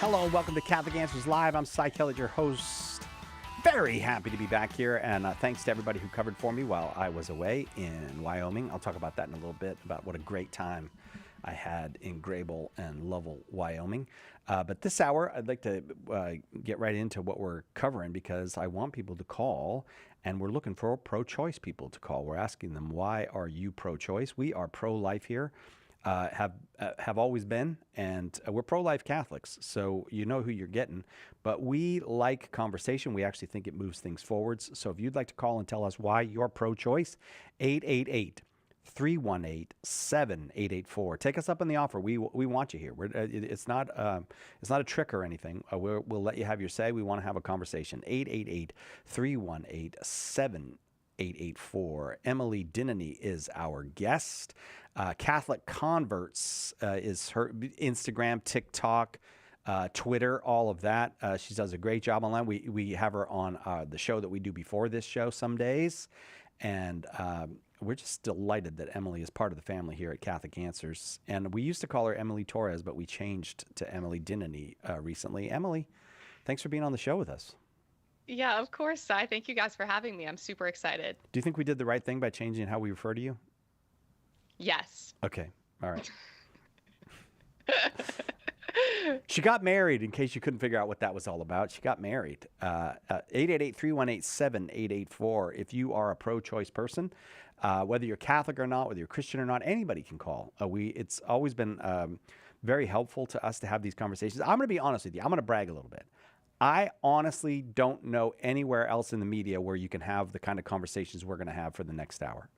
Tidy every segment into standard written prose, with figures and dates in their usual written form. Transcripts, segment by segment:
Hello and welcome to Catholic Answers Live. I'm Cy Kellett, your host. Very happy to be back here, and thanks to everybody who covered for me while I was away in Wyoming. I'll talk about that in a little bit, about what a great time I had in Grable and Lovell, Wyoming. But this hour, I'd like to get right into what we're covering because I want people to call, and we're looking for pro-choice people to call. We're asking them, why are you pro-choice? We are pro-life here. Have always been, and we're pro-life Catholics, so you know who you're getting. But we like conversation. We actually think it moves things forwards. So if you'd like to call and tell us why you're pro-choice, 888-318-7884. Take us up on the offer. We want you here. It's not a trick or anything. We'll let you have your say. We want to have a conversation. 888-318-7884. Emily Dinneny is our guest. Catholic Converts is her Instagram, TikTok, Twitter, all of that. She does a great job online. We have her on the show that we do before this show some days. And we're just delighted that Emily is part of the family here at Catholic Answers. And we used to call her Emily Torres, but we changed to Emily Dinneny recently. Emily, thanks for being on the show with us. Yeah, of course, Cy. Thank you guys for having me. I'm super excited. Do you think we did the right thing by changing how we refer to you? Yes. Okay. All right. She got married, in case you couldn't figure out what that was all about. She got married. 888-318-7884. If you are a pro-choice person, whether you're Catholic or not, whether you're Christian or not, anybody can call. It's always been very helpful to us to have these conversations. I'm going to be honest with you. I'm going to brag a little bit. I honestly don't know anywhere else in the media where you can have the kind of conversations we're going to have for the next hour.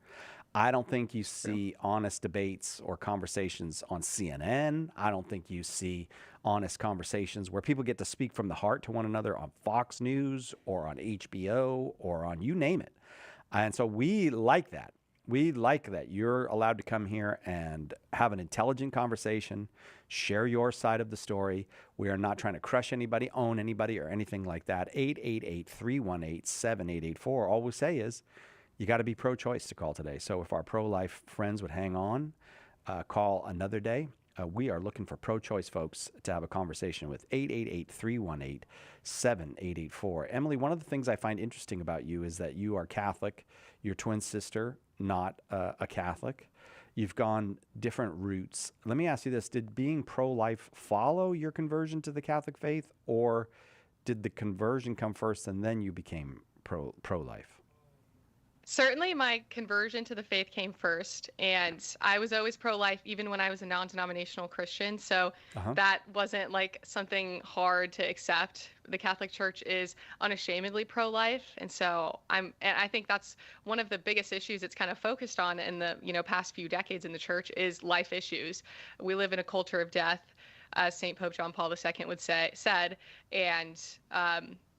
I don't think you see honest debates or conversations on CNN. I don't think you see honest conversations where people get to speak from the heart to one another on Fox News or on HBO or on you name it. And so we like that. We like that you're allowed to come here and have an intelligent conversation, share your side of the story. We are not trying to crush anybody, own anybody, or anything like that. 888-318-7884. All we say is, you got to be pro-choice to call today. So if our pro-life friends would hang on, call another day. We are looking for pro-choice folks to have a conversation with. 888-318-7884. Emily, one of the things I find interesting about you is that you are Catholic. Your twin sister, not a Catholic. You've gone different routes. Let me ask you this. Did being pro-life follow your conversion to the Catholic faith, or did the conversion come first and then you became pro-life? Certainly, my conversion to the faith came first, and I was always pro-life even when I was a non-denominational Christian. So that wasn't like something hard to accept. The Catholic Church is unashamedly pro-life, and I think that's one of the biggest issues it's kind of focused on in the past few decades in the church is life issues. We live in a culture of death, as St. Pope John Paul II said, and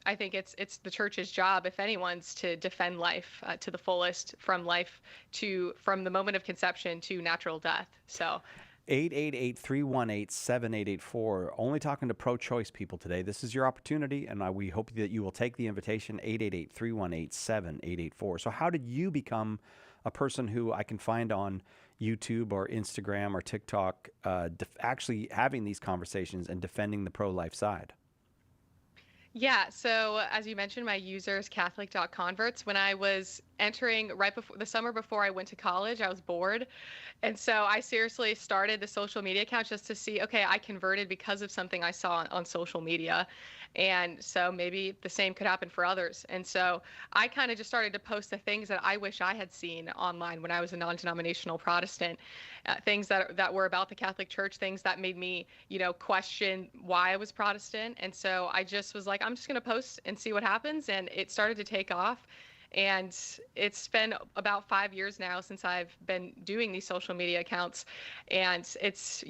I think it's the church's job, if anyone's, to defend life to the fullest, from the moment of conception to natural death. So 888-318-7884. Only talking to pro-choice people today. This is your opportunity, and we hope that you will take the invitation. 888-318-7884. So how did you become a person who I can find on YouTube or Instagram or TikTok actually having these conversations and defending the pro-life side? Yeah, so as you mentioned, my user is Catholic.converts. When I was entering right before the summer before I went to college, I was bored. And so I seriously started the social media account just to see, okay, I converted because of something I saw on social media. And so maybe the same could happen for others. And so I kind of just started to post the things that I wish I had seen online when I was a non-denominational Protestant, things that were about the Catholic Church, things that made me, question why I was Protestant. And so I just was like, I'm just going to post and see what happens. And it started to take off. And it's been about 5 years now since I've been doing these social media accounts. And it's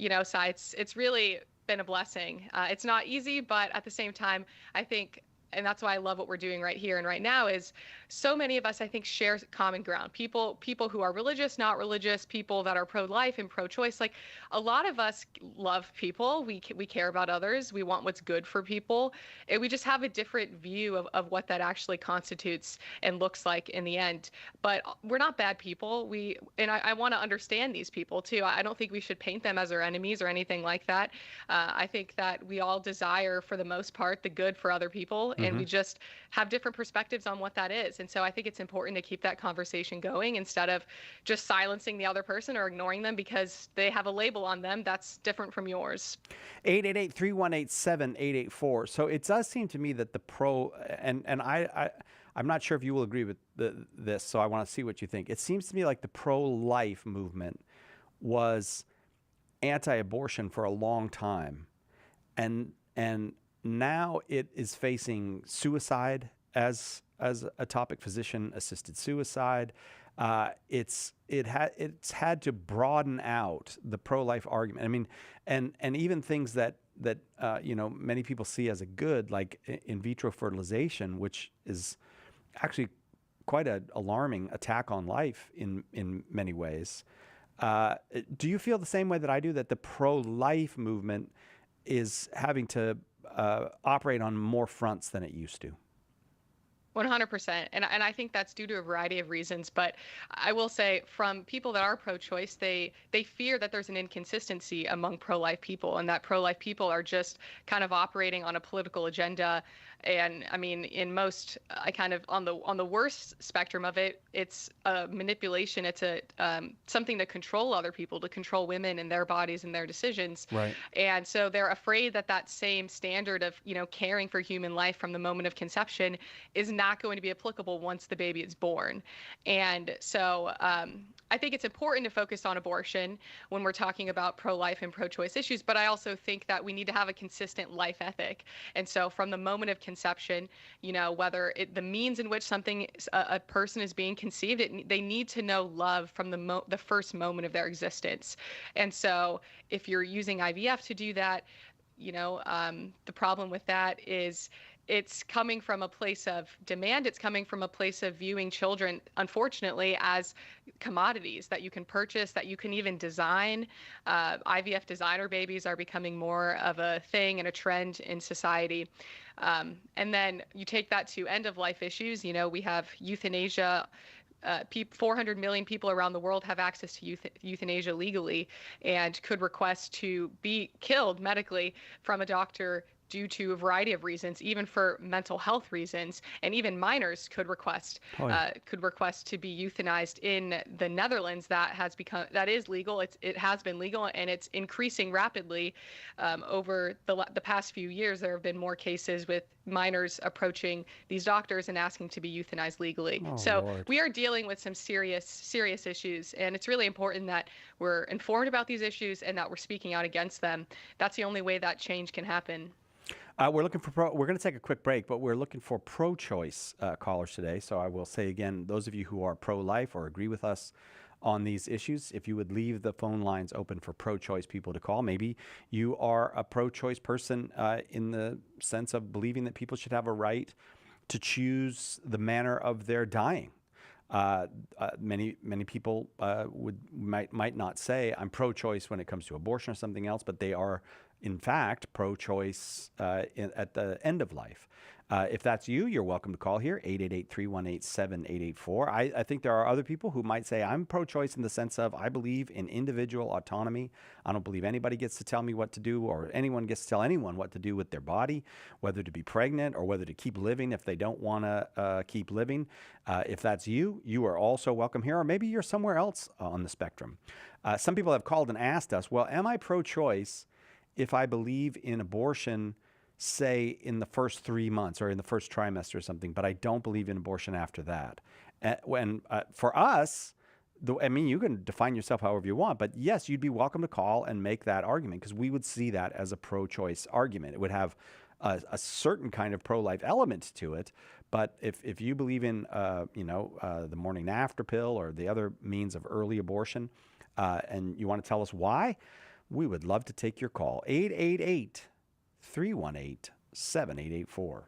really been a blessing. It's not easy, but at the same time, I think and that's why I love what we're doing right here and right now, is so many of us, I think, share common ground. People who are religious, not religious, people that are pro-life and pro-choice. Like, a lot of us love people. We care about others. We want what's good for people. And we just have a different view of what that actually constitutes and looks like in the end. But we're not bad people. I want to understand these people too. I don't think we should paint them as our enemies or anything like that. I think that we all desire, for the most part, the good for other people, and Mm-hmm. we just have different perspectives on what that is. And so I think it's important to keep that conversation going instead of just silencing the other person or ignoring them because they have a label on them that's different from yours. 888-318-7884. So it does seem to me that the pro and I'm not sure if you will agree with this, so I want to see what you think. It seems to me like the pro-life movement was anti-abortion for a long time, and now it is facing suicide as a topic, physician-assisted suicide. It's had to broaden out the pro-life argument. I mean, and even things that many people see as a good, like in vitro fertilization, which is actually quite an alarming attack on life in many ways. Do you feel the same way that I do, that the pro-life movement is having to operate on more fronts than it used to? 100%. And I think that's due to a variety of reasons. But I will say, from people that are pro-choice, they fear that there's an inconsistency among pro-life people, and that pro-life people are just kind of operating on a political agenda. And I mean, in most, I kind of, on the worst spectrum of it, it's a manipulation. It's a something to control other people, to control women and their bodies and their decisions. Right. And so they're afraid that that same standard of, caring for human life from the moment of conception is not going to be applicable once the baby is born. And so I think it's important to focus on abortion when we're talking about pro-life and pro-choice issues, but I also think that we need to have a consistent life ethic. And so from the moment of conception, whether the means in which a person is being conceived, they need to know love from the first moment of their existence. And so if you're using IVF to do that, the problem with that is it's coming from a place of demand. It's coming from a place of viewing children, unfortunately, as commodities that you can purchase, that you can even design. IVF designer babies are becoming more of a thing and a trend in society. And then you take that to end of life issues. We have euthanasia. 400 million people around the world have access to euthanasia legally and could request to be killed medically from a doctor due to a variety of reasons, even for mental health reasons. And even minors could request to be euthanized in the Netherlands. That is legal. It has been legal, and it's increasing rapidly. Over the past few years, there have been more cases with minors approaching these doctors and asking to be euthanized legally. Oh, so Lord. we are dealing with some serious issues, and it's really important that we're informed about these issues and that we're speaking out against them. That's the only way that change can happen. We're going to take a quick break, but we're looking for pro-choice callers today. So I will say again, those of you who are pro-life or agree with us on these issues, if you would leave the phone lines open for pro-choice people to call. Maybe you are a pro-choice person in the sense of believing that people should have a right to choose the manner of their dying. Many people might not say I'm pro-choice when it comes to abortion or something else, but they are in fact pro-choice at the end of life. If that's you, you're welcome to call here, 888-318-7884. I think there are other people who might say I'm pro-choice in the sense of I believe in individual autonomy. I don't believe anybody gets to tell me what to do, or anyone gets to tell anyone what to do with their body, whether to be pregnant or whether to keep living if they don't want to keep living. If that's you, you are also welcome here, or maybe you're somewhere else on the spectrum. Some people have called and asked us, well, am I pro-choice if I believe in abortion, say, in the first 3 months or in the first trimester or something, but I don't believe in abortion after that? For us, you can define yourself however you want, but yes, you'd be welcome to call and make that argument, because we would see that as a pro-choice argument. It would have a certain kind of pro-life element to it. But if you believe in the morning after pill or the other means of early abortion, and you want to tell us why, we would love to take your call. 888-318-7884.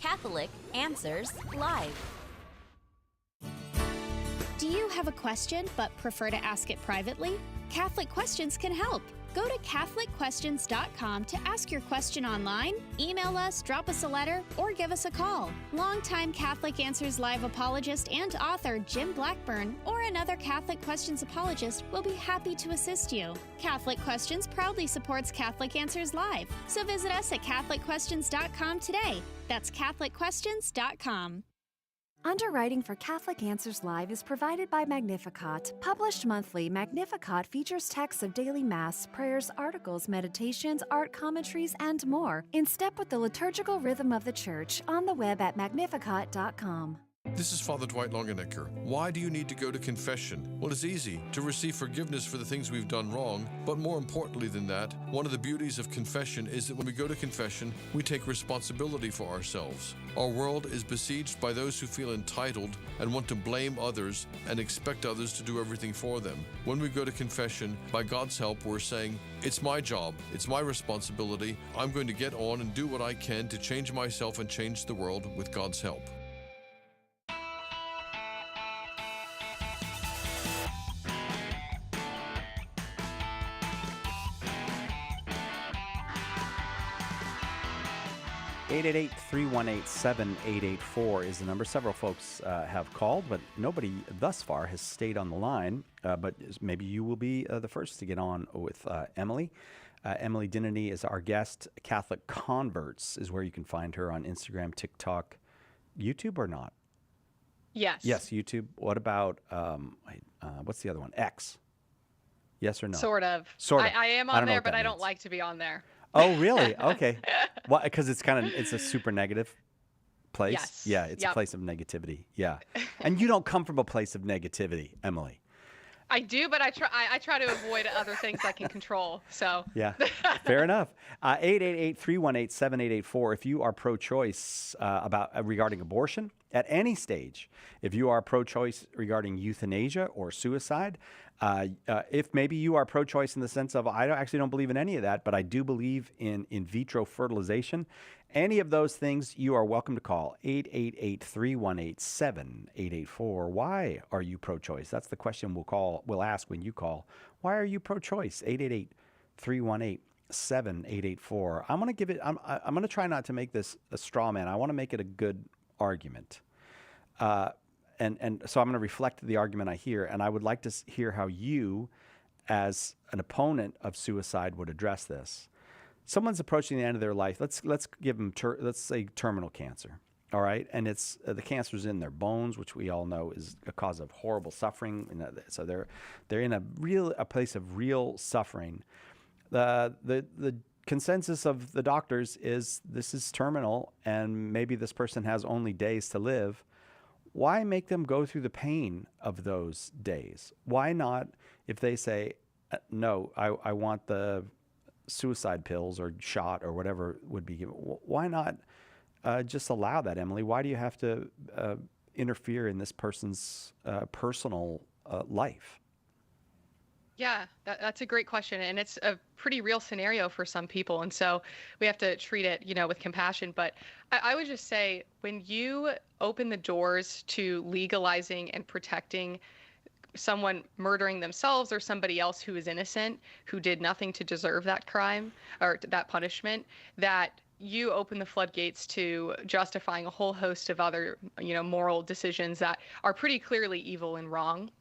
Catholic Answers Live. Do you have a question but prefer to ask it privately? Catholic Questions can help. Go to CatholicQuestions.com to ask your question online, email us, drop us a letter, or give us a call. Longtime Catholic Answers Live apologist and author Jim Blackburn or another Catholic Questions apologist will be happy to assist you. Catholic Questions proudly supports Catholic Answers Live, so visit us at CatholicQuestions.com today. That's CatholicQuestions.com. Underwriting for Catholic Answers Live is provided by Magnificat. Published monthly, Magnificat features texts of daily Mass, prayers, articles, meditations, art commentaries, and more, in step with the liturgical rhythm of the Church, on the web at magnificat.com. This is Father Dwight Longenecker. Why do you need to go to confession? Well, it's easy to receive forgiveness for the things we've done wrong, but more importantly than that, one of the beauties of confession is that when we go to confession, we take responsibility for ourselves. Our world is besieged by those who feel entitled and want to blame others and expect others to do everything for them. When we go to confession, by God's help, we're saying, it's my job, it's my responsibility, I'm going to get on and do what I can to change myself and change the world with God's help. Eight 888-318-7884 is the number. Several folks have called, but nobody thus far has stayed on the line. But maybe you will be the first to get on with Emily. Emily Dinneny is our guest. Catholic Converts is where you can find her on Instagram, TikTok, YouTube or not? Yes. Yes, YouTube. What about, what's the other one? X. Yes or no? Sort of. Sort of. I am I don't on know there, what but that I don't means. like to be on there. Oh, really? Okay. Well, because it's a super negative place. Yes. Yeah, it's a Yep. place of negativity. Yeah. And you don't come from a place of negativity, Emily. I do, but I try to avoid other things I can control. So Yeah, fair enough. 888-318-7884. If you are pro-choice regarding abortion at any stage, if you are pro-choice regarding euthanasia or suicide, if maybe you are pro-choice in the sense of I actually don't believe in any of that, but I do believe in vitro fertilization. Any of those things, you are welcome to call 888-318-7884. Why are you pro-choice? That's the question we'll ask when you call. Why are you pro-choice? 888-318-7884. I'm going to try not to make this a straw man. I want to make it a good argument. And so I'm going to reflect the argument I hear, and I would like to hear how you, as an opponent of suicide, would address this. Someone's approaching the end of their life. Let's give them let's say terminal cancer. All right, and it's the cancer's in their bones, which we all know is a cause of horrible suffering. So they're in a place of real suffering. The consensus of the doctors is this is terminal, and maybe this person has only days to live. Why make them go through the pain of those days? Why not, if they say, no, I want the suicide pills or shot or whatever would be given, why not just allow that, Emily? Why do you have to interfere in this person's personal life? yeah, that's a great question, and it's a pretty real scenario for some people, and so we have to treat it, with compassion. But I would just say, when you open the doors to legalizing and protecting someone murdering themselves or somebody else who is innocent, who did nothing to deserve that crime or that punishment, that you open the floodgates to justifying a whole host of other, moral decisions that are pretty clearly evil and wrong.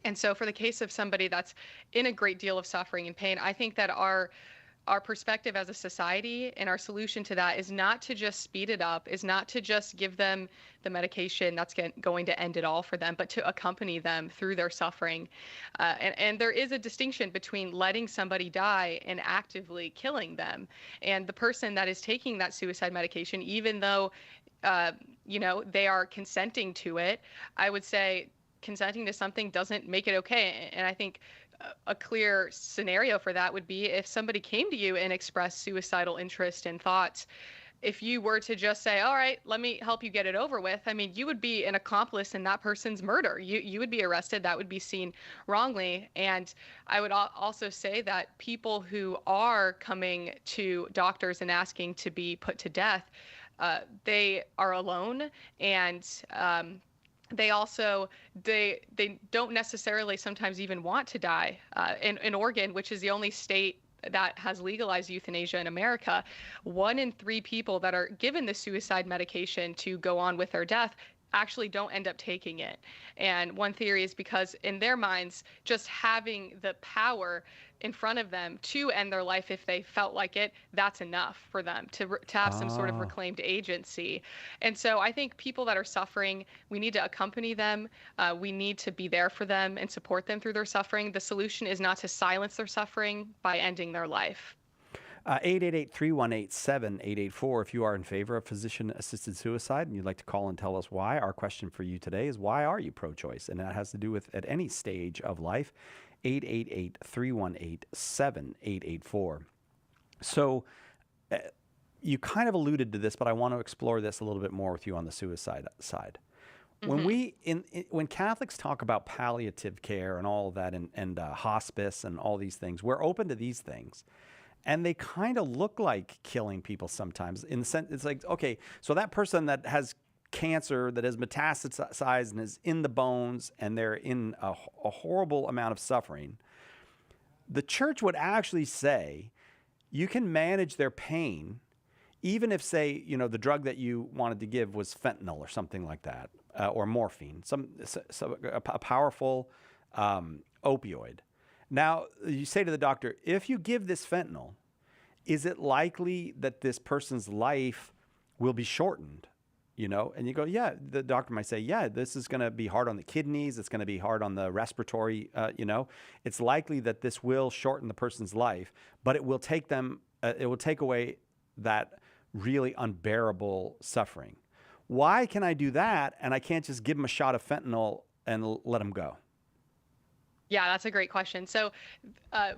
And so for the case of somebody that's in a great deal of suffering and pain, I think that our perspective as a society and our solution to that is not to just speed it up, is not to just give them the medication that's going to end it all for them, but to accompany them through their suffering. And there is a distinction between letting somebody die and actively killing them. And the person that is taking that suicide medication, even though, they are consenting to it, I would say consenting to something doesn't make it okay. And I think a clear scenario for that would be if somebody came to you and expressed suicidal interest and thoughts. If you were to just say, all right, let me help you get it over with, I mean, you would be an accomplice in that person's murder. You would be arrested. That would be seen wrongly. And I would also say that people who are coming to doctors and asking to be put to death, they are alone, and they also they don't necessarily sometimes even want to die. In Oregon, which is the only state that has legalized euthanasia in America, 1 in 3 people that are given the suicide medication to go on with their death actually don't end up taking it. And one theory is because in their minds, just having the power in front of them to end their life if they felt like it, that's enough for them to have some sort of Ah. reclaimed agency. And so I think people that are suffering, we need to accompany them. We need to be there for them and support them through their suffering. The solution is not to silence their suffering by ending their life. 888-318-7884 if you are in favor of physician-assisted suicide and you'd like to call and tell us why. Our question for you today is, why are you pro-choice? And that has to do with at any stage of life. 888-318-7884. So you kind of alluded to this, but I want to explore this a little bit more with you on the suicide side. When when Catholics talk about palliative care and all of that, and hospice and all these things, we're open to these things. And they kind of look like killing people sometimes. In the sense, it's like, okay, so that person that has cancer that has metastasized and is in the bones, and they're in a horrible amount of suffering, the church would actually say you can manage their pain, even if, say, the drug that you wanted to give was fentanyl or something like that, or morphine, a powerful opioid. Now, you say to the doctor, if you give this fentanyl, is it likely that this person's life will be shortened? And you go, yeah, the doctor might say, yeah, this is going to be hard on the kidneys. It's going to be hard on the respiratory, It's likely that this will shorten the person's life, but it will take away that really unbearable suffering. Why can I do that and I can't just give them a shot of fentanyl and let them go? Yeah, that's a great question. So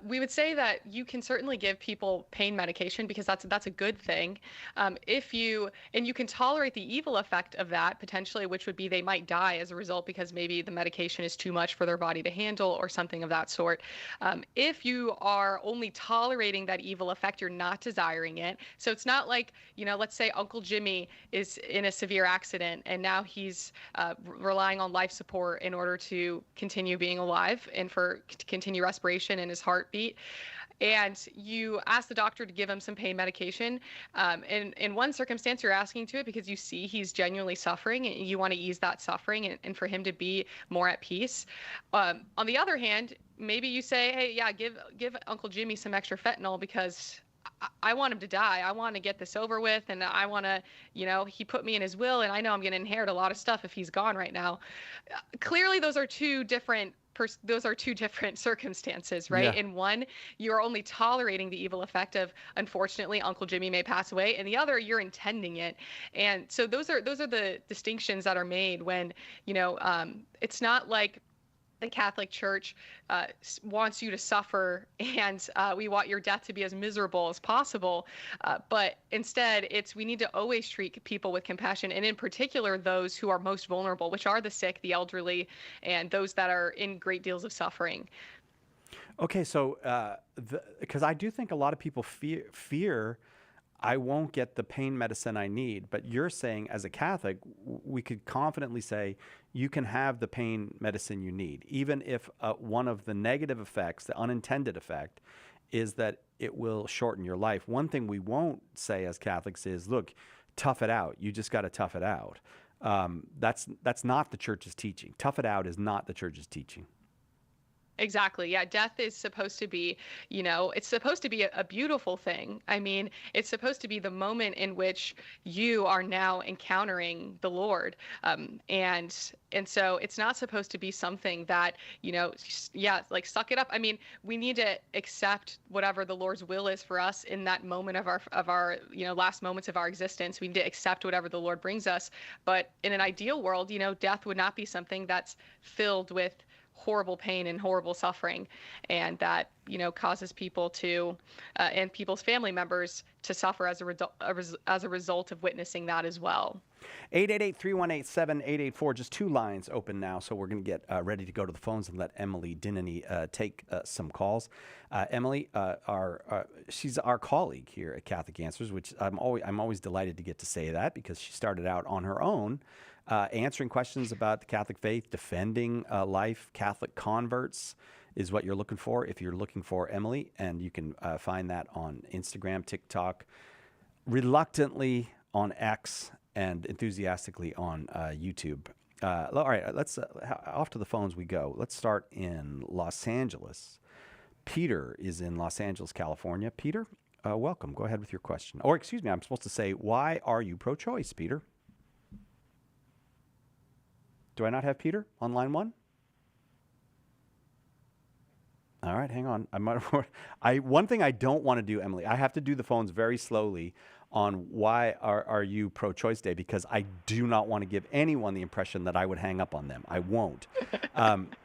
we would say that you can certainly give people pain medication because that's a good thing. You can tolerate the evil effect of that potentially, which would be they might die as a result because maybe the medication is too much for their body to handle or something of that sort. If you are only tolerating that evil effect, you're not desiring it. So it's not like, let's say Uncle Jimmy is in a severe accident and now he's relying on life support in order to continue being alive and for continue respiration in his heartbeat. And you ask the doctor to give him some pain medication. In one circumstance, you're asking to it because you see he's genuinely suffering and you want to ease that suffering and for him to be more at peace. On the other hand, maybe you say, hey, yeah, give Uncle Jimmy some extra fentanyl because I want him to die. I want to get this over with. And I want to, he put me in his will and I know I'm going to inherit a lot of stuff if he's gone right now. Clearly, those are two different circumstances, right? Yeah. In one, you're only tolerating the evil effect of, unfortunately, Uncle Jimmy may pass away. And the other, you're intending it. And so those are the distinctions that are made when, it's not like the Catholic Church wants you to suffer and we want your death to be as miserable as possible. But instead, we need to always treat people with compassion, and in particular, those who are most vulnerable, which are the sick, the elderly, and those that are in great deals of suffering. Okay, so because I do think a lot of people fear I won't get the pain medicine I need, but you're saying as a Catholic, we could confidently say you can have the pain medicine you need, even if one of the negative effects, the unintended effect, is that it will shorten your life. One thing we won't say as Catholics is, look, tough it out. You just got to tough it out. That's not the church's teaching. Tough it out is not the church's teaching. Exactly. Yeah. Death is supposed to be, it's supposed to be a beautiful thing. I mean, it's supposed to be the moment in which you are now encountering the Lord. And so it's not supposed to be something that, like suck it up. I mean, we need to accept whatever the Lord's will is for us in that moment of our last moments of our existence. We need to accept whatever the Lord brings us. But in an ideal world, death would not be something that's filled with horrible pain and horrible suffering, and that causes people to and people's family members to suffer as a result of witnessing that as well. 888-318-7884. Just two lines open now, so we're going to get ready to go to the phones and let Emily Dinneny take some calls. Emily, she's our colleague here at Catholic Answers, which I'm always delighted to get to say that, because she started out on her own, answering questions about the Catholic faith, defending life. Catholic converts is what you're looking for if you're looking for Emily, and you can find that on Instagram, TikTok, reluctantly on X, and enthusiastically on YouTube. All right, let's off to the phones we go. Let's start in Los Angeles. Peter is in Los Angeles, California. Peter, welcome. Go ahead with your question. Or excuse me, I'm supposed to say, why are you pro-choice, Peter? Do I not have Peter on line one? All right, hang on. One thing I don't want to do, Emily, I have to do the phones very slowly on why are you pro-choice day, because I do not want to give anyone the impression that I would hang up on them. I won't.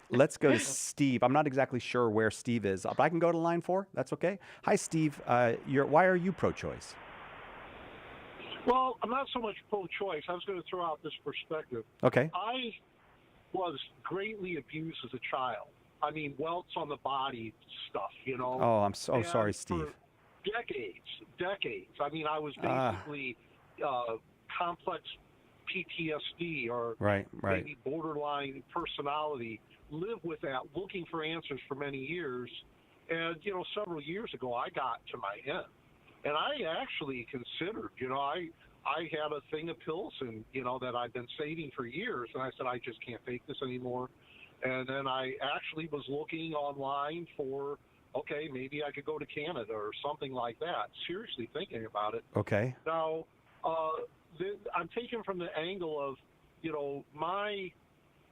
Let's go to Steve. I'm not exactly sure where Steve is, but I can go to line 4. That's okay. Hi, Steve. Why are you pro-choice? Well, I'm not so much pro-choice. I was going to throw out this perspective. Okay. I was greatly abused as a child. I mean, welts on the body stuff, Oh, I'm so sorry, Steve. Decades. I mean, I was basically complex PTSD or maybe borderline personality. Lived with that, looking for answers for many years. And, several years ago, I got to my end. And I actually considered, I had a thing of pills and, that I'd been saving for years. And I said, I just can't take this anymore. And then I actually was looking online for, okay, maybe I could go to Canada or something like that. Seriously thinking about it. Okay. Now, I'm taken from the angle of,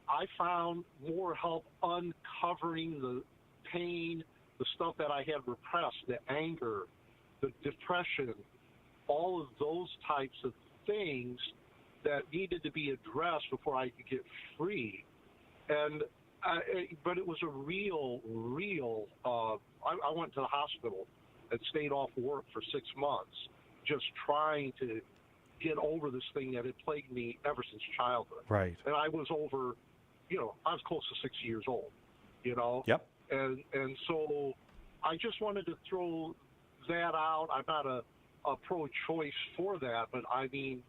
I found more help uncovering the pain, the stuff that I had repressed, the anger, the depression, all of those types of things that needed to be addressed before I could get free. And but it was a real. I went to the hospital and stayed off work for 6 months, just trying to get over this thing that had plagued me ever since childhood. Right. And I was over, I was close to 6 years old. Yep. And so I just wanted to throw that out. I'm not a pro-choice for that, but I mean.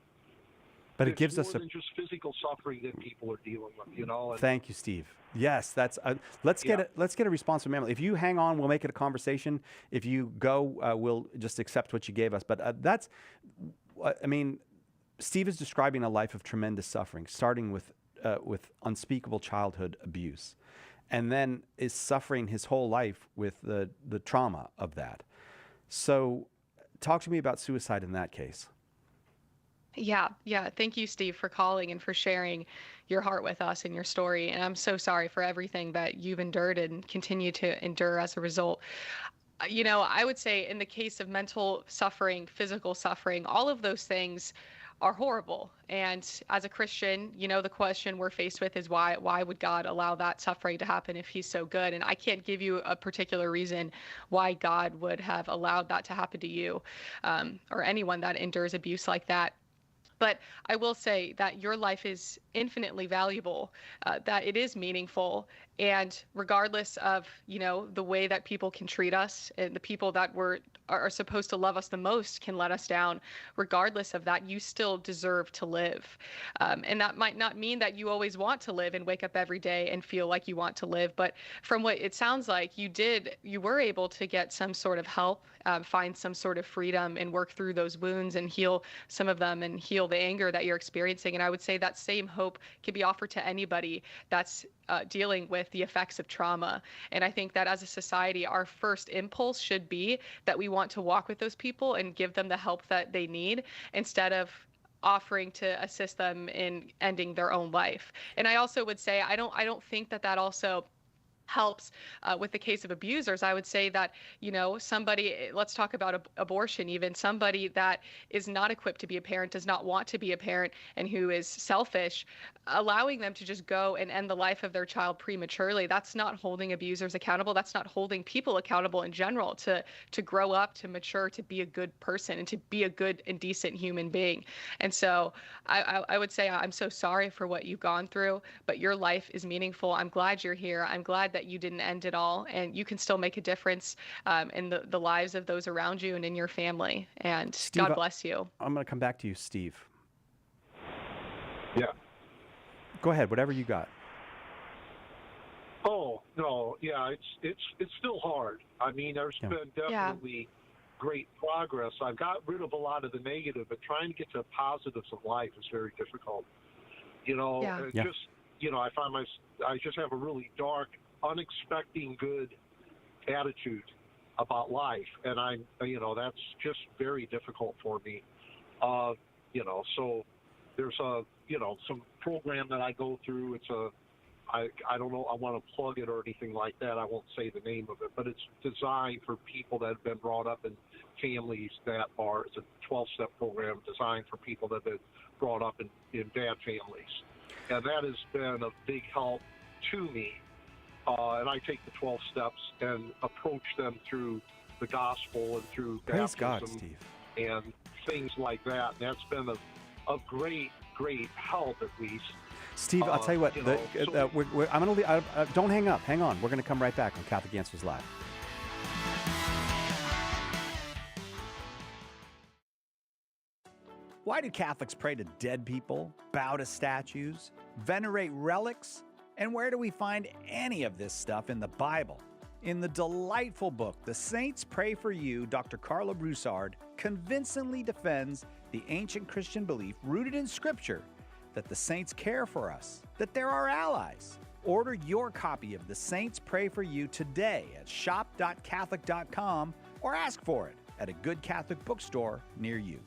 But it gives us more than just physical suffering that people are dealing with, And, Thank you, Steve. Yes, that's. Let's get a response from Emily. If you hang on, we'll make it a conversation. If you go, we'll just accept what you gave us. But that's. I mean, Steve is describing a life of tremendous suffering, starting with unspeakable childhood abuse, and then is suffering his whole life with the trauma of that. So, talk to me about suicide in that case. Yeah. Thank you, Steve, for calling and for sharing your heart with us and your story. And I'm so sorry for everything that you've endured and continue to endure as a result. I would say in the case of mental suffering, physical suffering, all of those things are horrible. And as a Christian, the question we're faced with is why would God allow that suffering to happen if he's so good? And I can't give you a particular reason why God would have allowed that to happen to you, or anyone that endures abuse like that. But I will say that your life is infinitely valuable, that it is meaningful. And regardless of, the way that people can treat us and the people that are supposed to love us the most can let us down, regardless of that, you still deserve to live. And that might not mean that you always want to live and wake up every day and feel like you want to live. But from what it sounds like you were able to get some sort of help, find some sort of freedom and work through those wounds and heal some of them and heal the anger that you're experiencing. And I would say that same hope can be offered to anybody that's dealing with the effects of trauma. And I think that as a society, our first impulse should be that we want to walk with those people and give them the help that they need instead of offering to assist them in ending their own life. And I also would say I don't think that also helps with the case of abusers. I would say that, somebody, let's talk about abortion, even somebody that is not equipped to be a parent, does not want to be a parent, and who is selfish, allowing them to just go and end the life of their child prematurely. That's not holding abusers accountable. That's not holding people accountable in general to grow up, to mature, to be a good person, and to be a good and decent human being. And so I would say I'm so sorry for what you've gone through, but your life is meaningful. I'm glad you're here. I'm glad that you didn't end it all, and you can still make a difference in the lives of those around you and in your family. And Steve, God bless you. I'm going to come back to you, Steve. Yeah. Go ahead, whatever you got. Oh, no, yeah, it's still hard. I mean, there's been definitely great progress. I've got rid of a lot of the negative, but trying to get to positives of life is very difficult. I find I just have a really dark, unexpected good attitude about life, and that's just very difficult for me. So there's some program that I go through. I don't know, I want to plug it or anything like that. I won't say the name of it, but it's designed for people that have been brought up in families it's a 12-step program designed for people that have been brought up in bad families. And that has been a big help to me. And I take the 12 steps and approach them through the gospel and through Praise baptism God, Steve. and things like that. And that's been a great, great help, at least. Steve, I'll tell you what. I'm going to don't hang up. Hang on. We're going to come right back on Catholic Answers Live. Why do Catholics pray to dead people, bow to statues, venerate relics? And where do we find any of this stuff in the Bible? In the delightful book, The Saints Pray for You, Dr. Carla Broussard convincingly defends the ancient Christian belief rooted in Scripture that the saints care for us, that they're our allies. Order your copy of The Saints Pray for You today at shop.catholic.com or ask for it at a good Catholic bookstore near you.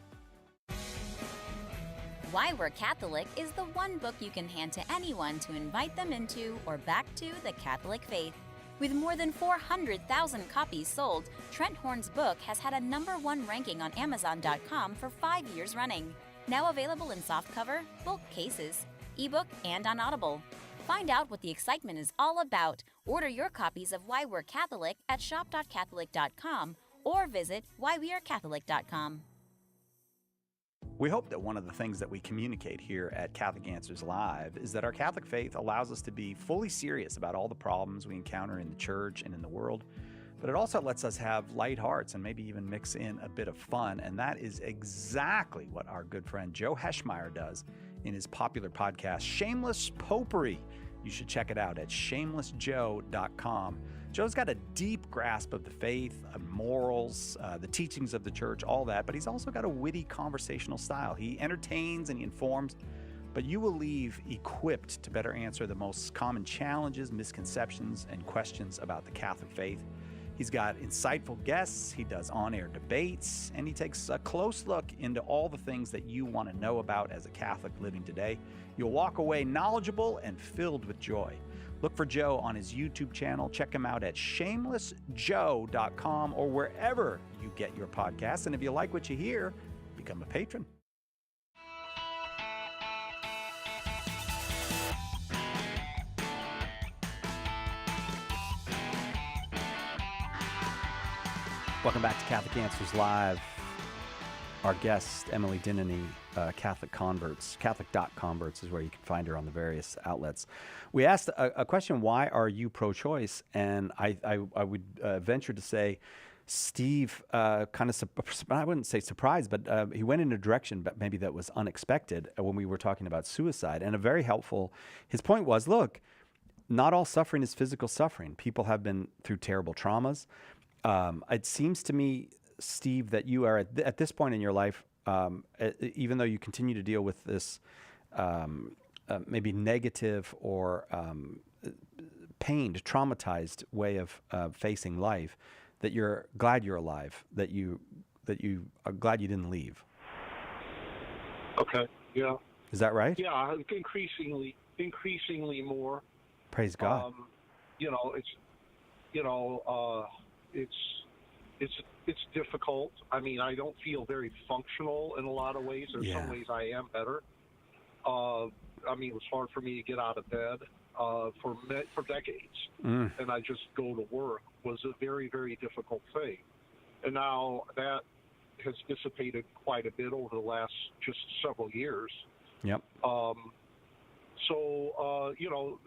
Why We're Catholic is the one book you can hand to anyone to invite them into or back to the Catholic faith. With more than 400,000 copies sold, Trent Horn's book has had a #1 ranking on Amazon.com for 5 years running. Now available in softcover, bulk cases, ebook, and on Audible. Find out what the excitement is all about. Order your copies of Why We're Catholic at shop.catholic.com or visit whywearecatholic.com. We hope that one of the things that we communicate here at Catholic Answers Live is that our Catholic faith allows us to be fully serious about all the problems we encounter in the church and in the world, but it also lets us have light hearts and maybe even mix in a bit of fun, and that is exactly what our good friend Joe Heschmeyer does in his popular podcast, Shameless Popery. You should check it out at shamelessjoe.com. Joe's got a deep grasp of the faith, morals, the teachings of the church, all that, but he's also got a witty conversational style. He entertains and he informs, but you will leave equipped to better answer the most common challenges, misconceptions, and questions about the Catholic faith. He's got insightful guests, he does on-air debates, and he takes a close look into all the things that you want to know about as a Catholic living today. You'll walk away knowledgeable and filled with joy. Look for Joe on his YouTube channel. Check him out at shamelessjoe.com or wherever you get your podcasts. And if you like what you hear, become a patron. Welcome back to Catholic Answers Live. Our guest, Emily Dinneny, Catholic Converts. Catholic.converts is where you can find her on the various outlets. We asked a question, why are you pro-choice? And I would venture to say, Steve kind of, I wouldn't say surprised, but he went in a direction but maybe that was unexpected when we were talking about suicide. And a very helpful, his point was, look, not all suffering is physical suffering. People have been through terrible traumas. It seems to me, Steve, that you are at this point in your life, even though you continue to deal with this maybe negative or pained, traumatized way of facing life, that you're glad you're alive, that you are glad you didn't leave. Okay. Yeah. Is that right? Yeah, increasingly more. Praise God. you know, it's difficult. I mean, I don't feel very functional in a lot of ways. There's some ways I am better. I mean, it was hard for me to get out of bed for decades, and I just go to work was a very, very difficult thing. And now that has dissipated quite a bit over the last just several years. Yep. You know,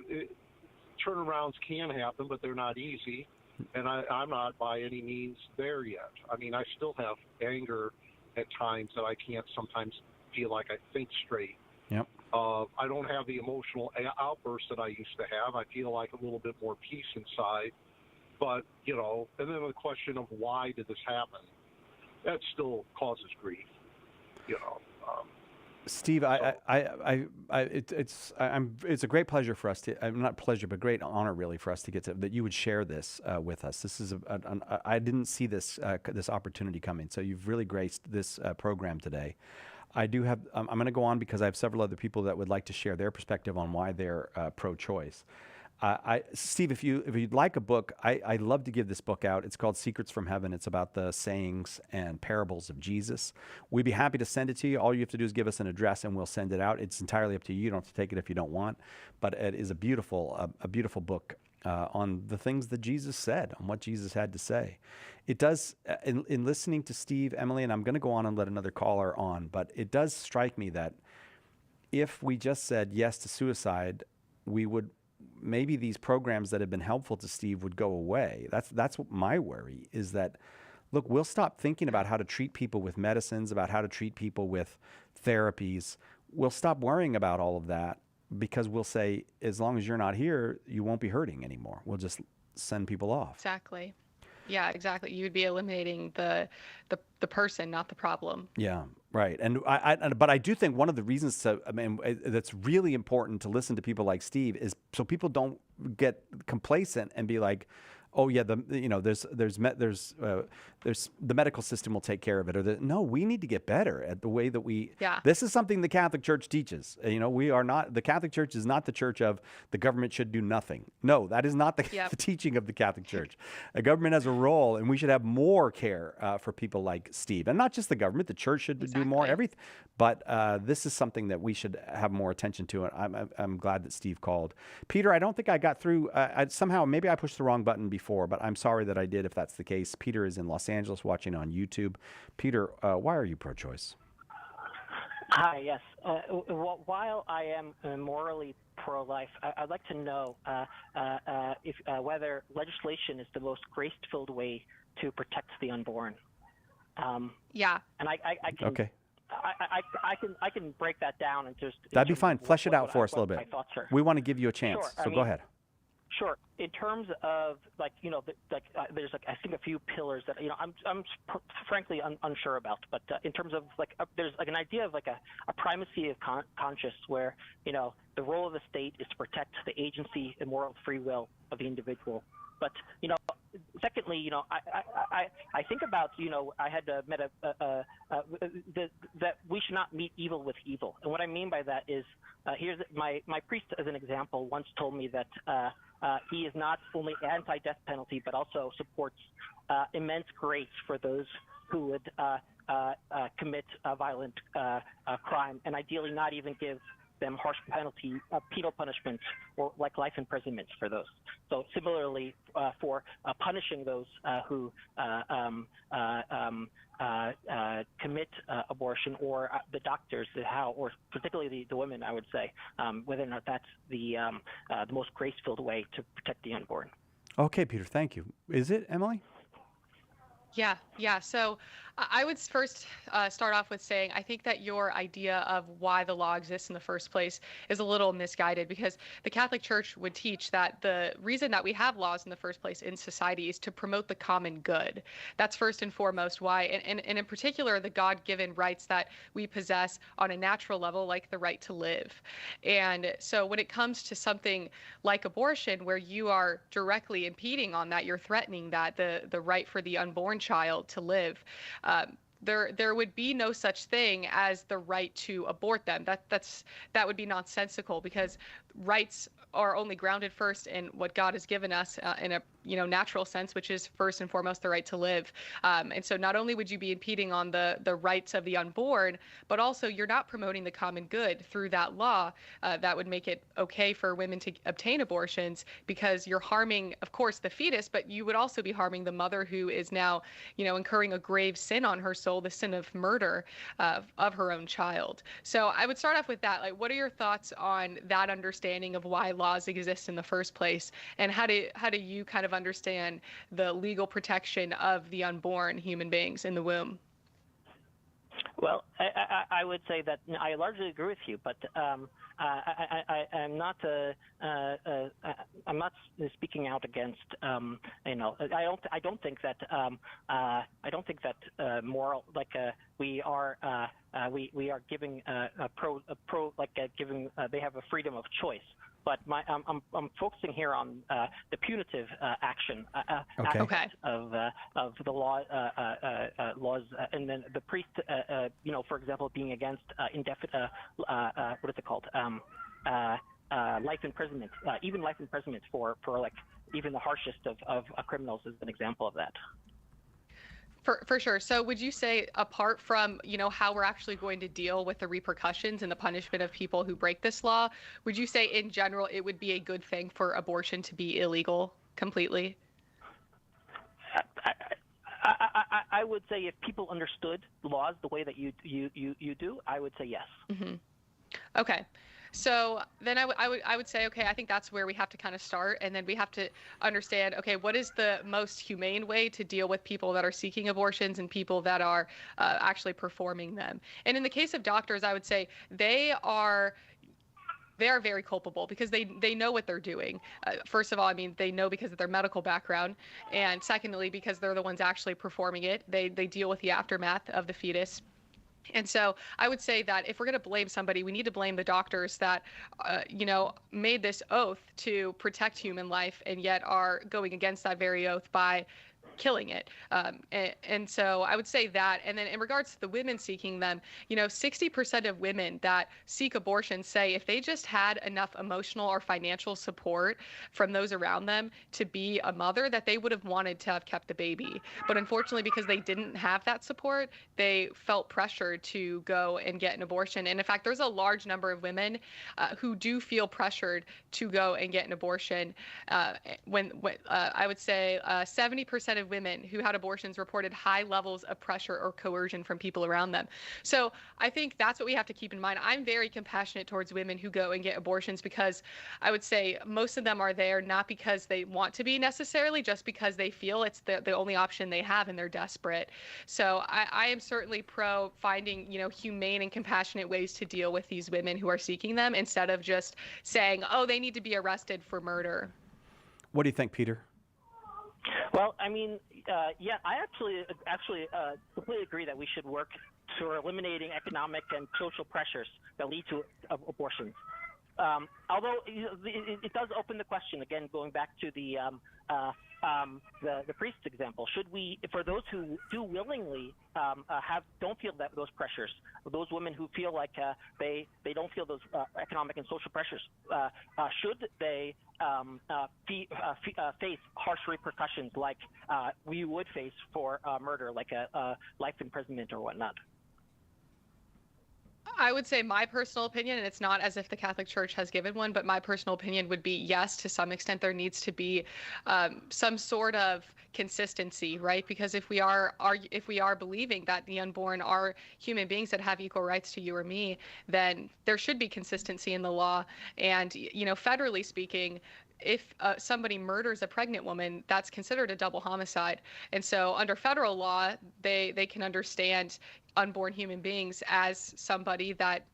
turnarounds can happen, but they're not easy. And I'm not by any means there yet. I mean, I still have anger at times that I can't sometimes feel like I think straight. Yep. I don't have the emotional outbursts that I used to have. I feel like a little bit more peace inside. But, you know, and then the question of why did this happen, that still causes grief, you know. Steve, it's a great pleasure for us to, not pleasure, but great honor really for us to get to, that you would share this with us. This is, I didn't see this opportunity coming, so you've really graced this program today. I do have, I'm going to go on because I have several other people that would like to share their perspective on why they're pro-choice. Steve, if you'd like a book, I love to give this book out. It's called Secrets from Heaven. It's about the sayings and parables of Jesus. We'd be happy to send it to you. All you have to do is give us an address and we'll send it out. It's entirely up to you. You don't have to take it if you don't want. But it is a beautiful book on the things that Jesus said, on what Jesus had to say. It does, in listening to Steve, Emily, and I'm going to go on and let another caller on, but it does strike me that if we just said yes to suicide, we would, maybe these programs that have been helpful to Steve would go away. That's what my worry is, that, look, we'll stop thinking about how to treat people with medicines, about how to treat people with therapies. We'll stop worrying about all of that because we'll say, as long as you're not here, you won't be hurting anymore. We'll just send people off. Exactly. Yeah, exactly. You would be eliminating the person, not the problem. Yeah, right. But I do think one of the reasons that's really important to listen to people like Steve is so people don't get complacent and be like, oh yeah, there's the medical system will take care of it, no, we need to get better at the way that we. Yeah. This is something the Catholic Church teaches. We are not, the Catholic Church is not the church of the government should do nothing. No, that is not the teaching of the Catholic Church. The government has a role, and we should have more care for people like Steve, and not just the government. The church should do more everything. But this is something that we should have more attention to. And I'm glad that Steve called. Peter, I don't think I got through. Somehow, maybe I pushed the wrong button before, but I'm sorry that I did if that's the case. Peter is in Los Angeles watching on YouTube. Peter, why are you pro-choice? Hi, yes. While I am morally pro-life, I'd like to know if whether legislation is the most grace-filled way to protect the unborn. Yeah. And I can. Okay. I can break that down and just. That'd be fine. Flesh it out for us a little bit. My thoughts are. We want to give you a chance, Sure. so go ahead. Sure. In terms of there's I think a few pillars that I'm frankly unsure about. But in terms of there's an idea of a primacy of conscience where the role of the state is to protect the agency and moral free will of the individual. But secondly, I think about I had met that we should not meet evil with evil, and what I mean by that is here's my priest as an example once told me that he is not only anti-death penalty but also supports immense grace for those who would commit a violent crime, and ideally not even give them harsh penal punishments or like life imprisonment for those. So similarly, for punishing those who commit abortion, or the doctors, or particularly the women, I would say, whether or not that's the most grace-filled way to protect the unborn. Okay, Peter, thank you. Is it, Emily? Yeah. So I would first start off with saying I think that your idea of why the law exists in the first place is a little misguided, because the Catholic Church would teach that the reason that we have laws in the first place in society is to promote the common good. That's first and foremost why, and in particular, the God-given rights that we possess on a natural level, like the right to live. And so when it comes to something like abortion, where you are directly impeding on that, you're threatening that, the right for the unborn child to live, there would be no such thing as the right to abort them. That would be nonsensical, because rights are only grounded first in what God has given us in a natural sense, which is first and foremost the right to live. And so not only would you be impeding on the rights of the unborn, but also you're not promoting the common good through that law that would make it okay for women to obtain abortions, because you're harming, of course, the fetus, but you would also be harming the mother who is now, incurring a grave sin on her soul, the sin of murder of her own child. So I would start off with that. Like, what are your thoughts on that understanding of why laws exist in the first place, and how do you kind of understand the legal protection of the unborn human beings in the womb? Well, I would say that I largely agree with you, but I'm not speaking out against I don't think that moral we are giving giving they have a freedom of choice. But I'm focusing here on the punitive action aspect of the law laws, and then the priest, for example, being against indefinite what is it called, life imprisonment, even life imprisonment for like even the harshest of criminals is an example of that. For sure. So would you say, apart from, how we're actually going to deal with the repercussions and the punishment of people who break this law, would you say in general it would be a good thing for abortion to be illegal completely? I would say if people understood laws the way that you do, I would say yes. Mm-hmm. Okay. So then I would say, okay, I think that's where we have to kind of start. And then we have to understand, okay, what is the most humane way to deal with people that are seeking abortions and people that are actually performing them? And in the case of doctors, I would say they are very culpable because they know what they're doing. First of all, I mean, they know because of their medical background. And secondly, because they're the ones actually performing it. They deal with the aftermath of the fetus. And so I would say that if we're going to blame somebody, we need to blame the doctors that, made this oath to protect human life and yet are going against that very oath by killing it. And so I would say that. And then in regards to the women seeking them, 60% of women that seek abortion say if they just had enough emotional or financial support from those around them to be a mother, that they would have wanted to have kept the baby. But unfortunately, because they didn't have that support, they felt pressured to go and get an abortion. And in fact, there's a large number of women who do feel pressured to go and get an abortion. When I would say 70% of women who had abortions reported high levels of pressure or coercion from people around them. So I think that's what we have to keep in mind. I'm very compassionate towards women who go and get abortions because I would say most of them are there not because they want to be necessarily, just because they feel it's the only option they have and they're desperate. So I am certainly pro finding, humane and compassionate ways to deal with these women who are seeking them instead of just saying, oh, they need to be arrested for murder. What do you think, Peter? Well, I mean, I actually completely agree that we should work toward eliminating economic and social pressures that lead to abortions. Although it does open the question again, going back to the priest example. Should we, for those who do willingly don't feel those pressures, those women who feel like they don't feel those economic and social pressures, should they face harsh repercussions like we would face for murder, like a life imprisonment or whatnot? I would say my personal opinion, and it's not as if the Catholic Church has given one, but my personal opinion would be yes, to some extent there needs to be some sort of consistency, right? Because if we are believing that the unborn are human beings that have equal rights to you or me, then there should be consistency in the law. And, federally speaking, if somebody murders a pregnant woman, that's considered a double homicide. And so under federal law, they can understand unborn human beings as somebody that,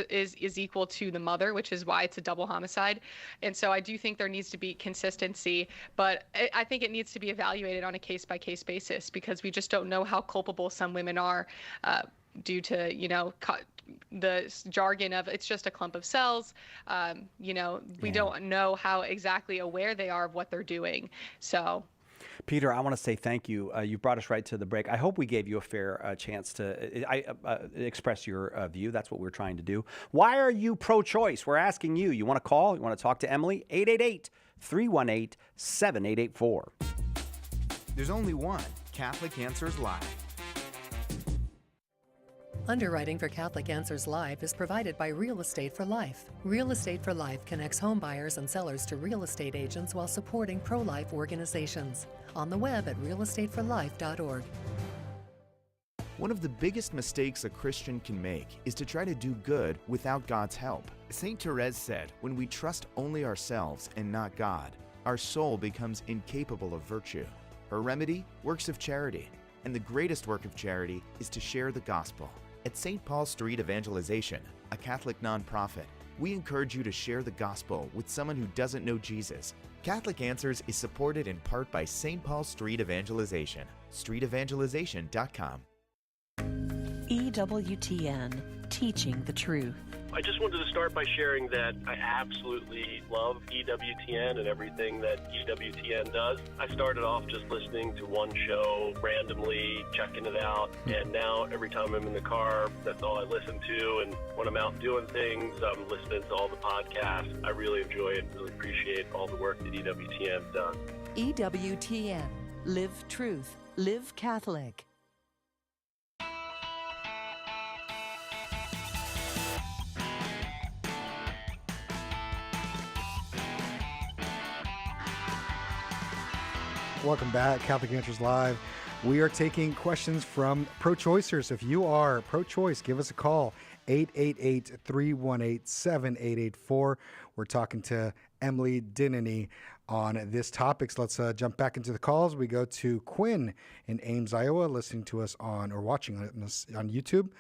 is equal to the mother, which is why it's a double homicide. And so I do think there needs to be consistency, but I think it needs to be evaluated on a case-by-case basis because we just don't know how culpable some women are due to, the jargon of it's just a clump of cells. We don't know how exactly aware they are of what they're doing. So. Peter, I want to say thank you. You brought us right to the break. I hope we gave you a fair chance to express your view. That's what we're trying to do. Why are you pro-choice? We're asking you. You want to call? You want to talk to Emily? 888-318-7884. There's only one Catholic Answers Live. Underwriting for Catholic Answers Live is provided by Real Estate for Life. Real Estate for Life connects home buyers and sellers to real estate agents while supporting pro-life organizations. On the web at realestateforlife.org. One of the biggest mistakes a Christian can make is to try to do good without God's help. St. Therese said, when we trust only ourselves and not God, our soul becomes incapable of virtue. Her remedy? Works of charity. And the greatest work of charity is to share the gospel. At St. Paul Street Evangelization, a Catholic nonprofit, we encourage you to share the gospel with someone who doesn't know Jesus. Catholic Answers is supported in part by St. Paul Street Evangelization, streetevangelization.com. EWTN, teaching the truth. I just wanted to start by sharing that I absolutely love EWTN and everything that EWTN does. I started off just listening to one show randomly, checking it out, and now every time I'm in the car, that's all I listen to. And when I'm out doing things, I'm listening to all the podcasts. I really enjoy it and really appreciate all the work that EWTN does. EWTN, live truth, live Catholic. Welcome back, Catholic Answers Live. We are taking questions from pro-choicers. If you are pro-choice, give us a call, 888-318-7884. We're talking to Emily Dinneny on this topic. So let's jump back into the calls. We go to Quinn in Ames, Iowa, listening to us on or watching us on YouTube.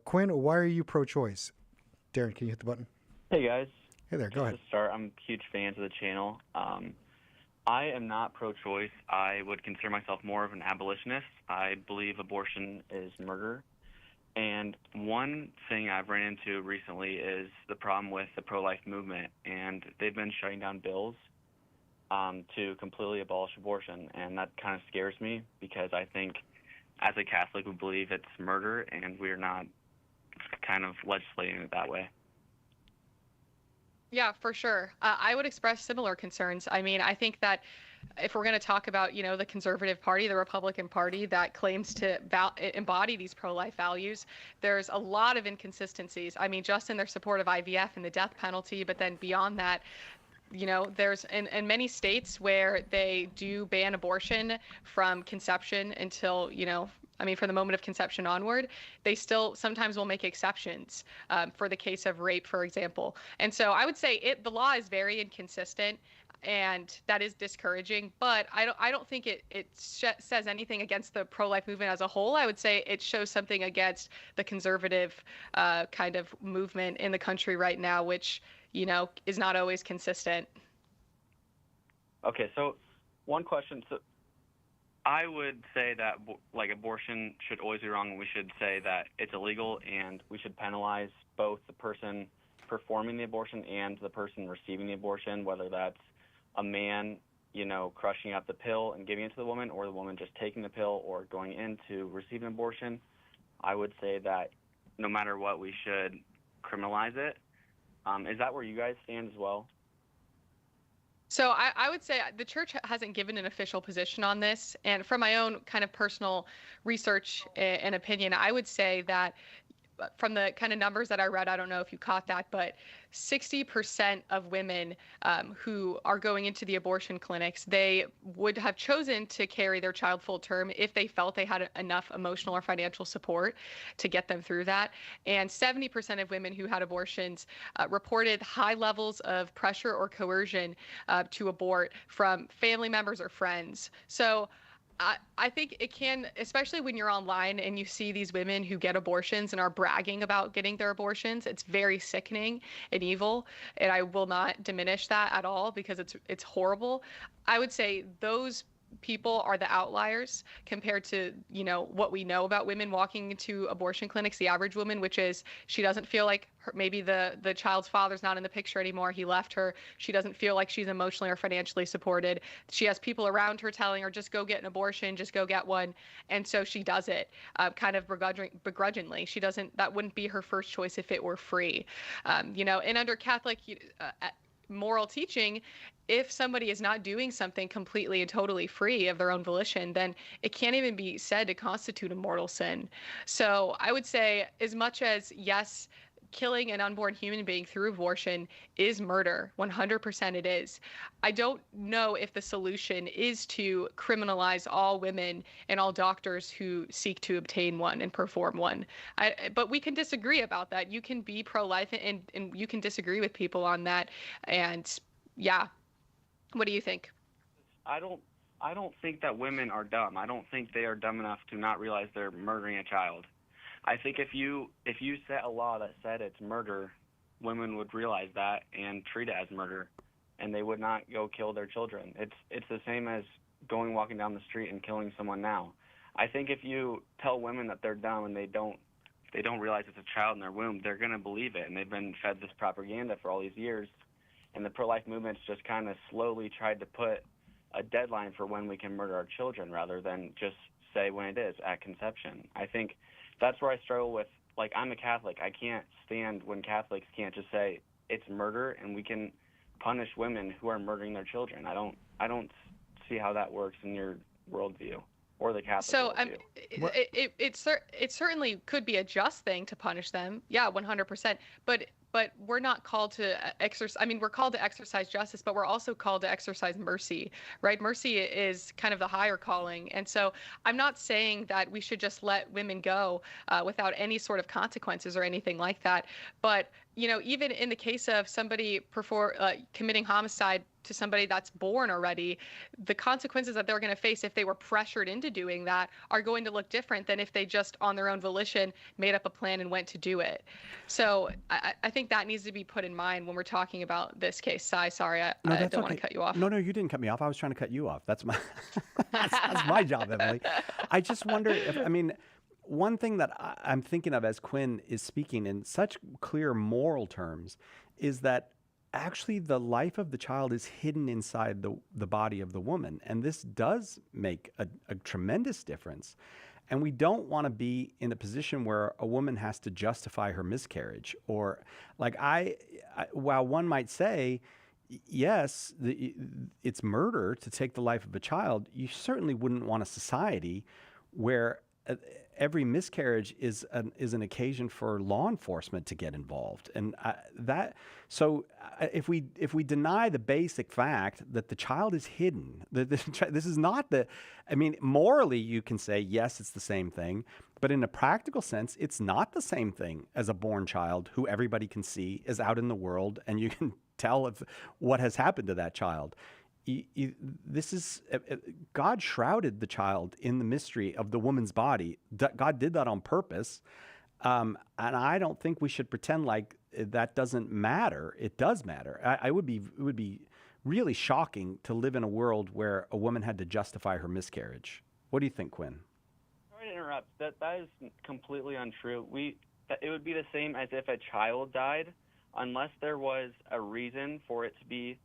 Quinn, why are you pro-choice? Darren, can you hit the button? Hey, guys. Hey there, go ahead. To start, I'm huge fans of the channel. I am not pro-choice. I would consider myself more of an abolitionist. I believe abortion is murder. And one thing I've ran into recently is the problem with the pro-life movement, and they've been shutting down bills to completely abolish abortion, and that kind of scares me because I think as a Catholic we believe it's murder, and we're not kind of legislating it that way. Yeah, for sure. I would express similar concerns. I mean, I think that if we're going to talk about, the conservative party, the Republican Party that claims to embody these pro-life values, there's a lot of inconsistencies. I mean, just in their support of IVF and the death penalty, but then beyond that, there's in many states where they do ban abortion from conception until, from the moment of conception onward, they still sometimes will make exceptions for the case of rape, for example. And so I would say the law is very inconsistent, and that is discouraging. But I don't think it says anything against the pro-life movement as a whole. I would say it shows something against the conservative kind of movement in the country right now, which is not always consistent. Okay, so one question. So I would say that abortion should always be wrong, and we should say that it's illegal, and we should penalize both the person performing the abortion and the person receiving the abortion, whether that's a man, crushing out the pill and giving it to the woman, or the woman just taking the pill or going in to receive an abortion. I would say that no matter what, we should criminalize it. Is that where you guys stand as well? So I would say the church hasn't given an official position on this. And from my own kind of personal research and opinion, I would say that from the kind of numbers that I read, I don't know if you caught that, but 60% of women who are going into the abortion clinics, they would have chosen to carry their child full term if they felt they had enough emotional or financial support to get them through that. And 70% of women who had abortions reported high levels of pressure or coercion to abort from family members or friends. So I think it can, especially when you're online and you see these women who get abortions and are bragging about getting their abortions, it's very sickening and evil. And I will not diminish that at all because it's horrible. I would say those people are the outliers compared to, what we know about women walking into abortion clinics, the average woman, which is she doesn't feel like maybe the child's father's not in the picture anymore. He left her. She doesn't feel like she's emotionally or financially supported. She has people around her telling her, just go get an abortion, just go get one. And so she does it kind of begrudgingly. That wouldn't be her first choice if it were free. And under Catholic moral teaching, if somebody is not doing something completely and totally free of their own volition, then it can't even be said to constitute a mortal sin. So I would say, as much as, yes, killing an unborn human being through abortion is murder, 100% it is. I don't know if the solution is to criminalize all women and all doctors who seek to obtain one and perform one. But we can disagree about that. You can be pro-life and you can disagree with people on that. And yeah, what do you think? I don't think that women are dumb. I don't think they are dumb enough to not realize they're murdering a child. I think if you set a law that said it's murder, women would realize that and treat it as murder, and they would not go kill their children. It's the same as walking down the street and killing someone now. I think if you tell women that they're dumb and they don't realize it's a child in their womb, they're going to believe it, and they've been fed this propaganda for all these years. And the pro-life movement's just kind of slowly tried to put a deadline for when we can murder our children rather than just say when it is, at conception. I think that's where I struggle with, I'm a Catholic. I can't stand when Catholics can't just say it's murder and we can punish women who are murdering their children. I don't see how that works in your worldview or the Catholic worldview. It certainly could be a just thing to punish them. Yeah, 100%. But we're not called to exercise. I mean, we're called to exercise justice, but we're also called to exercise mercy, right? Mercy is kind of the higher calling. And so I'm not saying that we should just let women go without any sort of consequences or anything like that. But, even in the case of somebody committing homicide to somebody that's born already, the consequences that they're going to face if they were pressured into doing that are going to look different than if they just on their own volition made up a plan and went to do it. So I think that needs to be put in mind when we're talking about this case. Sorry, I don't want to cut you off. No, you didn't cut me off. I was trying to cut you off. That's my that's my job, Emily. I just wonder one thing that I'm thinking of as Quinn is speaking in such clear moral terms is that actually the life of the child is hidden inside the body of the woman. And this does make a tremendous difference. And we don't want to be in a position where a woman has to justify her miscarriage. Or while one might say, yes, it's murder to take the life of a child, you certainly wouldn't want a society where every miscarriage is an occasion for law enforcement to get involved, and if we deny the basic fact that the child is hidden, this is not morally you can say yes, it's the same thing, but in a practical sense, it's not the same thing as a born child who everybody can see is out in the world, and you can tell what has happened to that child. This is God shrouded the child in the mystery of the woman's body. God did that on purpose, and I don't think we should pretend like that doesn't matter. It does matter. It would be really shocking to live in a world where a woman had to justify her miscarriage. What do you think, Quinn? Sorry to interrupt. That is completely untrue. It would be the same as if a child died, unless there was a reason for it to be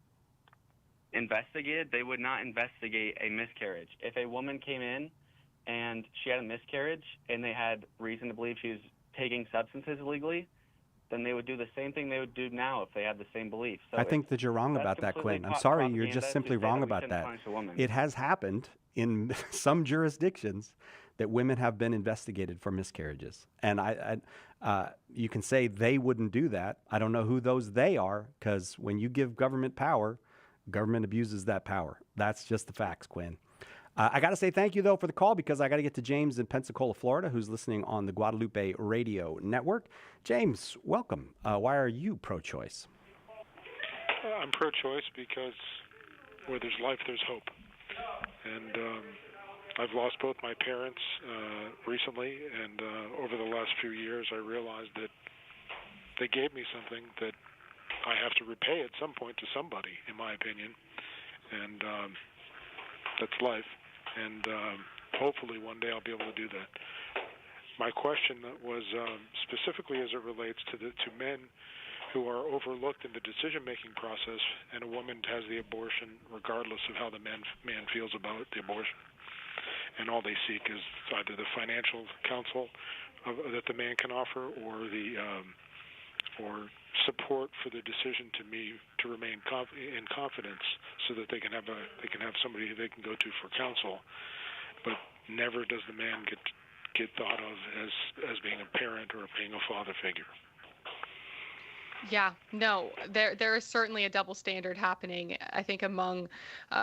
investigated. They would not investigate a miscarriage. If a woman came in and she had a miscarriage and they had reason to believe she was taking substances illegally, then they would do the same thing they would do now if they had the same belief. So I think that you're wrong about that, Quinn. I'm sorry, you're just simply wrong about that. It has happened in some jurisdictions that women have been investigated for miscarriages. And you can say they wouldn't do that. I don't know who those they are, because when you give government power, government abuses that power. That's just the facts, Quinn. I got to say thank you, though, for the call, because I got to get to James in Pensacola, Florida, who's listening on the Guadalupe Radio Network. James, welcome. Why are you pro-choice? I'm pro-choice because where there's life, there's hope. And I've lost both my parents recently, and over the last few years, I realized that they gave me something that I have to repay at some point to somebody, in my opinion. And that's life, and hopefully one day I'll be able to do that. My question was specifically as it relates to men who are overlooked in the decision-making process, and a woman has the abortion regardless of how the man feels about the abortion, and all they seek is either the financial counsel that the man can offer, or the or support for the decision to remain in confidence, so that they can have somebody they can go to for counsel, but never does the man get thought of as being a parent or being a father figure. Yeah, no, there is certainly a double standard happening, I think, among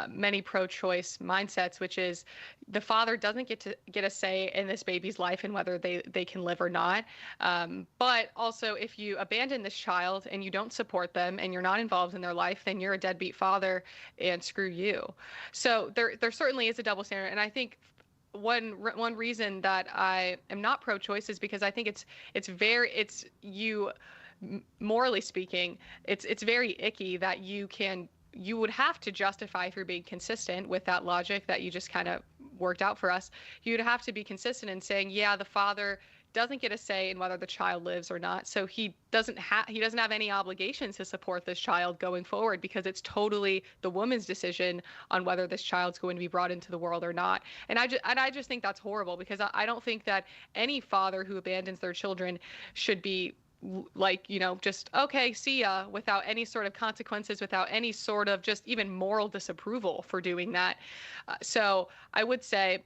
many pro-choice mindsets, which is the father doesn't get a say in this baby's life and whether they can live or not. But also, if you abandon this child and you don't support them and you're not involved in their life, then you're a deadbeat father, and screw you. So there certainly is a double standard, and I think one reason that I am not pro-choice is because I think morally speaking, it's very icky that you would have to justify, if you're being consistent with that logic that you just kind of worked out for us, you'd have to be consistent in saying, yeah, the father doesn't get a say in whether the child lives or not, so he doesn't have any obligations to support this child going forward, because it's totally the woman's decision on whether this child's going to be brought into the world or not. And I just think that's horrible, because I don't think that any father who abandons their children should be like, just, okay, see ya, without any sort of consequences, without any sort of just even moral disapproval for doing that. So I would say,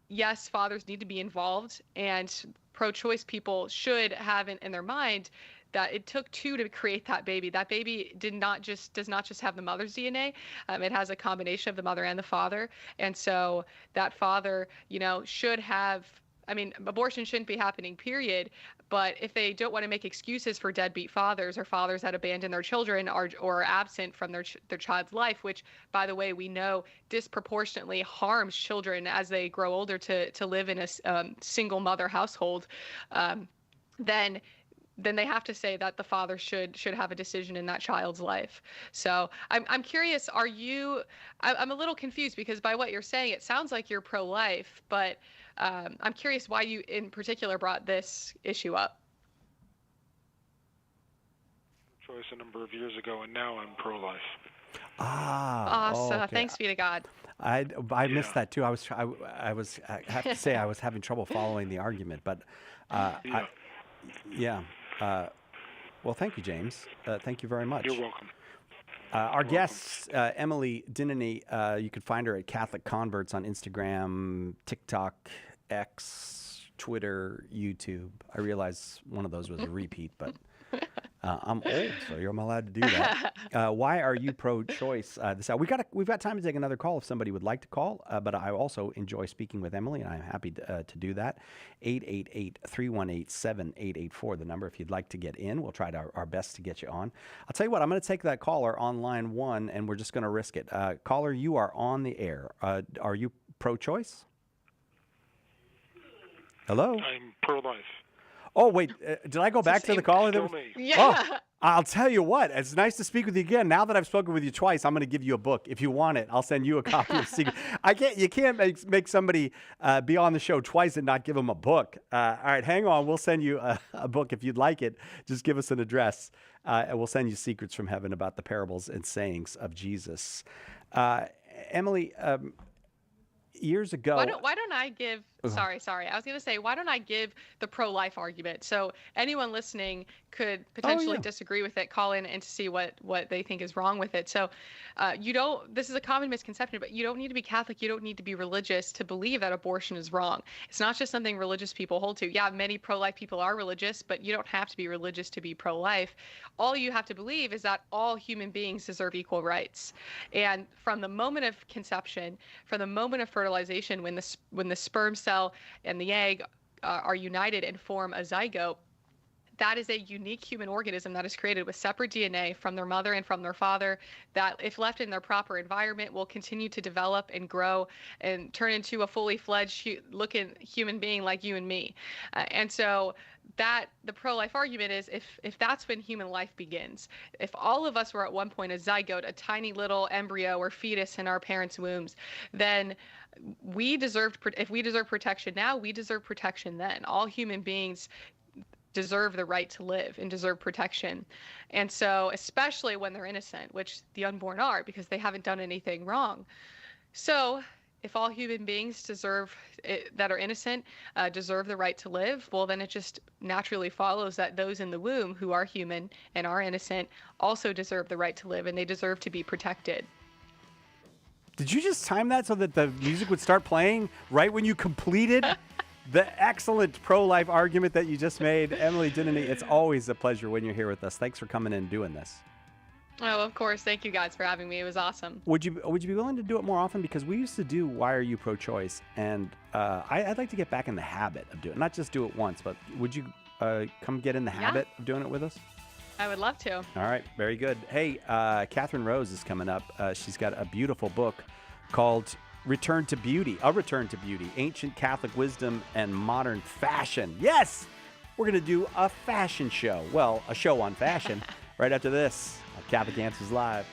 yes, fathers need to be involved, and pro-choice people should have in their mind that it took two to create that baby. That baby does not just have the mother's DNA. It has a combination of the mother and the father. And so that father, should have, abortion shouldn't be happening, period. But if they don't want to make excuses for deadbeat fathers or fathers that abandon their children or are absent from their child's life, which, by the way, we know disproportionately harms children as they grow older to live in a single mother household, then they have to say that the father should have a decision in that child's life. So I'm curious, I'm a little confused, because by what you're saying, it sounds like you're pro-life, but I'm curious why you in particular brought this issue up. Choice a number of years ago, and now I'm pro-life. Awesome. Okay. Thanks be to God. I missed that too. I have to say I was having trouble following the argument, but well, thank you, James. Thank you very much. You're welcome. Our guest, Emily Dinneny, you can find her at Catholic Converts on Instagram, TikTok, X, Twitter, YouTube. I realize one of those was a repeat, but I'm old, so I'm allowed to do that. Why are you pro-choice? We've got time to take another call if somebody would like to call, but I also enjoy speaking with Emily, and I'm happy to do that. 888-318-7884, the number if you'd like to get in. We'll try our best to get you on. I'll tell you what, I'm going to take that caller on line one, and we're just going to risk it. Caller, you are on the air. Are you pro-choice? Hello? I'm pro-life. Oh, wait, did I go back to the caller? Still me. Yeah. Oh, I'll tell you what, it's nice to speak with you again. Now that I've spoken with you twice, I'm going to give you a book. If you want it, I'll send you a copy of Secret. You can't make somebody be on the show twice and not give them a book. All right, hang on. We'll send you a book if you'd like it. Just give us an address, and we'll send you Secrets from Heaven about the parables and sayings of Jesus. Emily, years ago. Why don't I give? Sorry. I was going to say, why don't I give the pro-life argument? So anyone listening could potentially disagree with it, call in and to see what they think is wrong with it. So this is a common misconception, but you don't need to be Catholic. You don't need to be religious to believe that abortion is wrong. It's not just something religious people hold to. Yeah, many pro-life people are religious, but you don't have to be religious to be pro-life. All you have to believe is that all human beings deserve equal rights. And from the moment of conception, from the moment of fertilization, when the sperm cell and the egg are united and form a zygote, that is a unique human organism that is created with separate DNA from their mother and from their father, that if left in their proper environment will continue to develop and grow and turn into a fully fledged looking human being like you and me. And so that the pro-life argument is, if that's when human life begins, if all of us were at one point a zygote, a tiny little embryo or fetus in our parents' wombs, then if we deserve protection now, we deserve protection then. All human beings deserve the right to live and deserve protection. And so, especially when they're innocent, which the unborn are, because they haven't done anything wrong. So if all human beings that are innocent deserve the right to live, well, then it just naturally follows that those in the womb who are human and are innocent also deserve the right to live, and they deserve to be protected. Did you just time that so that the music would start playing right when you completed the excellent pro-life argument that you just made? Emily Dinneny, it's always a pleasure when you're here with us. Thanks for coming in and doing this. Oh, of course. Thank you guys for having me. It was awesome. Would you be willing to do it more often? Because we used to do Why Are You Pro-Choice? And I'd like to get back in the habit of doing it. Not just do it once, but would you come get in the habit of doing it with us? I would love to. All right. Very good. Hey, Catherine Rose is coming up. She's got a beautiful book called Return to Beauty, Ancient Catholic Wisdom and Modern Fashion. Yes! We're going to do a fashion show. Well, a show on fashion right after this. Catholic Answers Live.